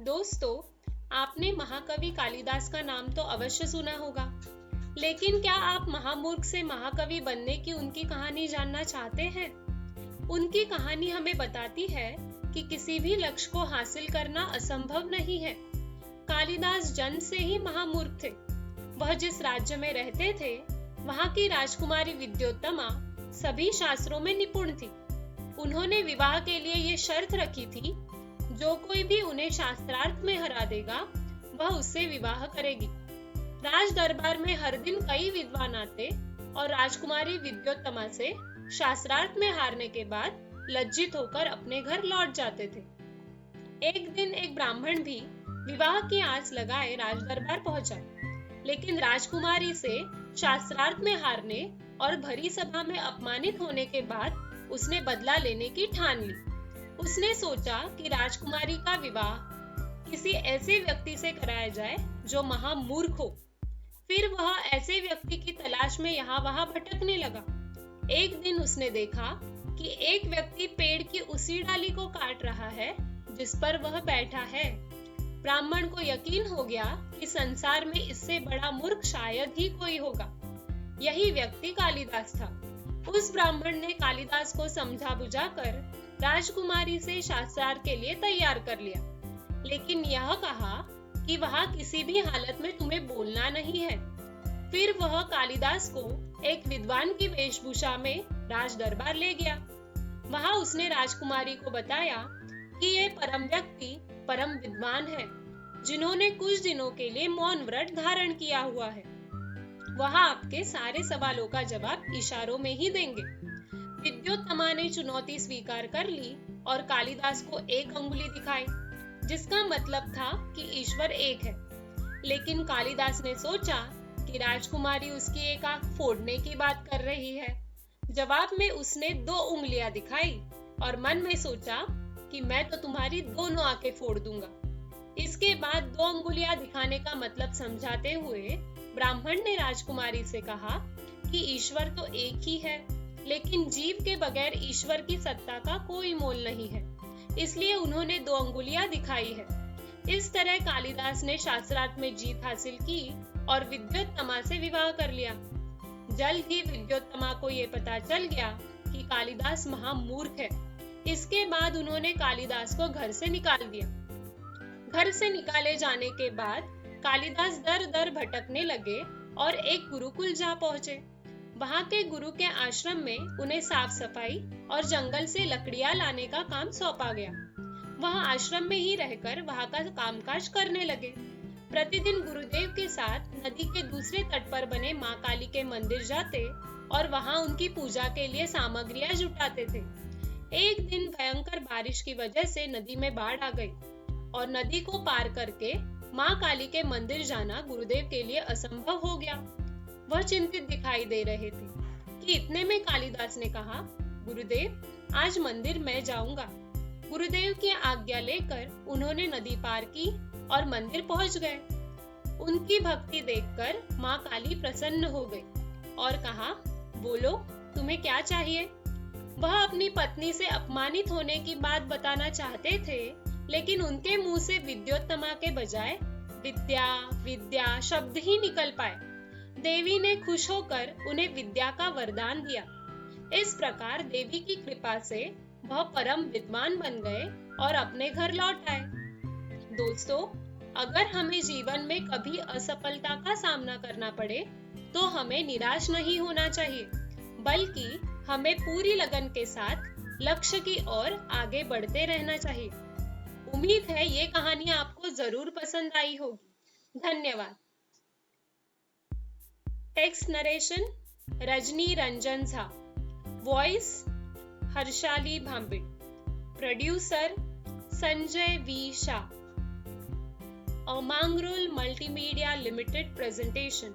दोस्तों, आपने महाकवि कालिदास का नाम तो अवश्य सुना होगा, लेकिन क्या आप महामूर्ख से महाकवि बनने की उनकी कहानी जानना चाहते हैं? उनकी कहानी हमें बताती है कि किसी भी लक्ष्य को हासिल करना असंभव नहीं है। कालिदास जन्म से ही महामूर्ख थे। वह जिस राज्य में रहते थे, वहां की राजकुमारी विद्योत्तमा सभी शास्त्रों में निपुण थी। उन्होंने विवाह के लिए ये शर्त रखी थी, जो कोई भी उन्हें शास्त्रार्थ में हरा देगा, वह उससे विवाह करेगी। राज दरबार में हर दिन कई विद्वान आते और राजकुमारी विद्योत्तमा से शास्त्रार्थ में हारने के बाद लज्जित होकर अपने घर लौट जाते थे। एक दिन एक ब्राह्मण भी विवाह की आस लगाए राज दरबार पहुंचा, लेकिन राजकुमारी से शास्त्रार्थ में हारने और भरी सभा में अपमानित होने के बाद उसने बदला लेने की ठान ली। उसने सोचा कि राजकुमारी का विवाह किसी ऐसे व्यक्ति से कराया जाए जो महामूर्ख हो। फिर वह ऐसे व्यक्ति की तलाश में यहाँ वहां भटकने लगा। एक दिन उसने देखा कि एक व्यक्ति पेड़ की उसी डाली को काट रहा है जिस पर वह बैठा है। ब्राह्मण को यकीन हो गया कि संसार में इससे बड़ा मूर्ख शायद ही कोई होगा। यही व्यक्ति कालिदास था। उस ब्राह्मण ने कालिदास को समझा बुझाकर राजकुमारी से शास्त्रार्थ के लिए तैयार कर लिया, लेकिन यह कहा कि वहां किसी भी हालत में तुम्हें बोलना नहीं है। फिर वह कालिदास को एक विद्वान की वेशभूषा में राज दरबार ले गया। वहां उसने राजकुमारी को बताया कि ये परम व्यक्ति परम विद्वान है, जिन्होंने कुछ दिनों के लिए मौन व्रत धारण किया हुआ है। वह आपके सारे सवालों का जवाब इशारों में ही देंगे। विद्योत्तमा ने चुनौती स्वीकार कर ली और कालिदास को एक अंगुली दिखाई, जिसका मतलब था कि ईश्वर एक है। लेकिन कालिदास ने सोचा कि राजकुमारी उसकी एक आंख फोड़ने की बात कर रही है। जवाब में उसने 2 उंगलियां दिखाई और मन में सोचा कि मैं तो तुम्हारी दोनों आंखें फोड़ दूंगा। इसके बाद 2 अंगुलियां दिखाने का मतलब समझाते हुए ब्राह्मण ने राजकुमारी से कहा कि ईश्वर तो एक ही है, लेकिन जीव के बगैर ईश्वर की सत्ता का कोई मोल नहीं है। इसलिए उन्होंने 2 अंगुलियां दिखाई है। इस तरह कालिदास ने शास्त्रार्थ में जीत हासिल की और विद्योत्तमा से विवाह कर लिया। जल्द ही विद्योत्तमा को ये पता चल गया कि कालिदास महामूर्ख है। इसके बाद उन्होंने कालिदास को घर से निकाल दिया। घर से निकाले जाने के बाद कालिदास दर दर भटकने लगे और एक गुरुकुल जा पहुंचे। वहां के गुरु के आश्रम में उन्हें साफ सफाई और जंगल से लकड़ियां लाने का काम सौंपा गया। वह आश्रम में ही रहकर वहां का कामकाज करने लगे। प्रतिदिन गुरुदेव के साथ नदी के दूसरे तट पर बने माँ काली के मंदिर जाते और वहां उनकी पूजा के लिए सामग्रियां जुटाते थे। एक दिन भयंकर बारिश की वजह से नदी में बाढ़ आ गई और नदी को पार करके माँ काली के मंदिर जाना गुरुदेव के लिए असंभव हो गया। वह चिंतित दिखाई दे रहे थे कि इतने में कालिदास ने कहा, गुरुदेव, आज मंदिर मैं जाऊंगा। गुरुदेव की आज्ञा लेकर उन्होंने नदी पार की और मंदिर पहुंच गए। उनकी भक्ति देखकर माँ काली प्रसन्न हो गई और कहा, बोलो, तुम्हें क्या चाहिए? वह अपनी पत्नी से अपमानित होने की बात बताना चाहते थे, लेकिन उनके मुंह से विद्योत्तमा के बजाय विद्या विद्या शब्द ही निकल पाए। देवी ने खुश होकर उन्हें विद्या का वरदान दिया। इस प्रकार देवी की कृपा से वह परम विद्वान बन गए और अपने घर लौट आए। दोस्तों, अगर हमें जीवन में कभी असफलता का सामना करना पड़े, तो हमें निराश नहीं होना चाहिए, बल्कि हमें पूरी लगन के साथ लक्ष्य की ओर आगे बढ़ते रहना चाहिए। उम्मीद है ये कहानी आपको जरूर पसंद आई होगी। धन्यवाद। Text narration Rajni Ranjan Jha, voice Harshali Bhambid, producer Sanjay V Shah. A Mangrol Multimedia Limited presentation.